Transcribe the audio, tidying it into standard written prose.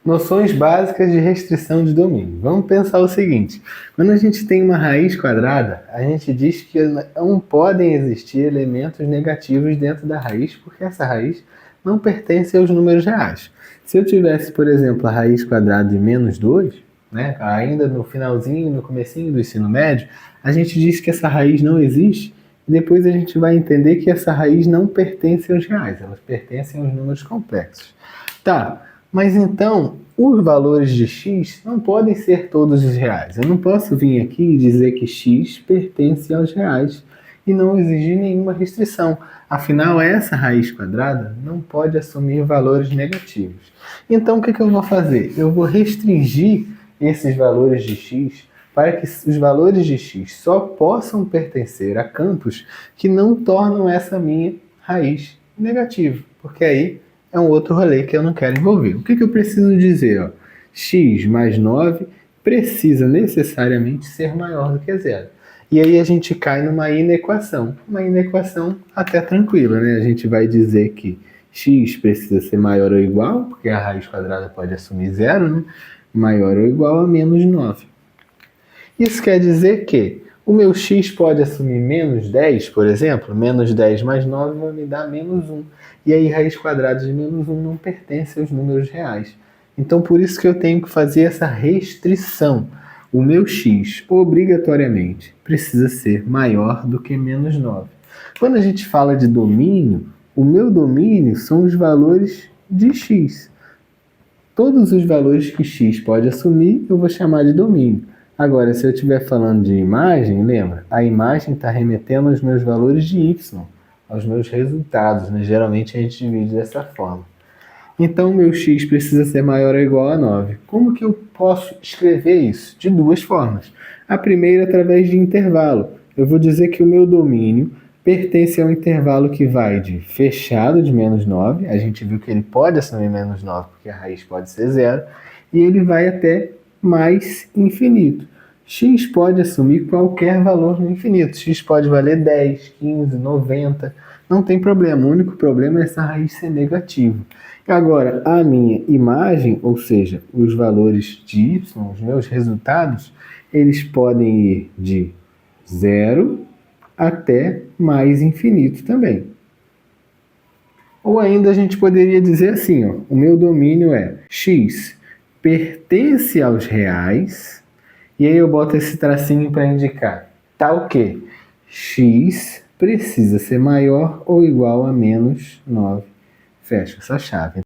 Noções básicas de restrição de domínio. Vamos pensar o seguinte: quando a gente tem uma raiz quadrada, a gente diz que não podem existir elementos negativos dentro da raiz, porque essa raiz não pertence aos números reais. Se eu tivesse, por exemplo, a raiz quadrada de menos 2, né, ainda no finalzinho, no comecinho do ensino médio, a gente diz que essa raiz não existe, e depois a gente vai entender que essa raiz não pertence aos reais, elas pertencem aos números complexos. Tá, mas então, os valores de x não podem ser todos os reais. Eu não posso vir aqui e dizer que x pertence aos reais e não exigir nenhuma restrição. Afinal, essa raiz quadrada não pode assumir valores negativos. Então, o que eu vou fazer? Eu vou restringir esses valores de x para que os valores de x só possam pertencer a campos que não tornam essa minha raiz negativa, porque aí é um outro rolê que eu não quero envolver. O que eu preciso dizer? Ó? X mais 9 precisa necessariamente ser maior do que zero. E aí a gente cai numa inequação. Uma inequação até tranquila, né? A gente vai dizer que x precisa ser maior ou igual, porque a raiz quadrada pode assumir zero, né? Maior ou igual a menos 9. Isso quer dizer que o meu x pode assumir menos 10, por exemplo. Menos 10 mais 9 vai me dar menos 1. E aí, raiz quadrada de menos 1 não pertence aos números reais. Então, por isso que eu tenho que fazer essa restrição. O meu x, obrigatoriamente, precisa ser maior do que menos 9. Quando a gente fala de domínio, o meu domínio são os valores de x. Todos os valores que x pode assumir, eu vou chamar de domínio. Agora, se eu estiver falando de imagem, lembra? A imagem está remetendo aos meus valores de y, aos meus resultados, né? Geralmente a gente divide dessa forma. Então, meu x precisa ser maior ou igual a 9. Como que eu posso escrever isso? De duas formas. A primeira, através de intervalo. Eu vou dizer que o meu domínio pertence a um intervalo que vai de fechado de menos 9, a gente viu que ele pode assumir menos 9, porque a raiz pode ser zero, e ele vai até mais infinito. X pode assumir qualquer valor no infinito. X pode valer 10, 15, 90. Não tem problema. O único problema é essa raiz ser negativa. Agora, a minha imagem, ou seja, os valores de y, os meus resultados, eles podem ir de 0 até mais infinito também. Ou ainda a gente poderia dizer assim, ó, o meu domínio é x pertence aos reais, e aí eu boto esse tracinho para indicar tal que x precisa ser maior ou igual a menos 9. Fecha essa chave.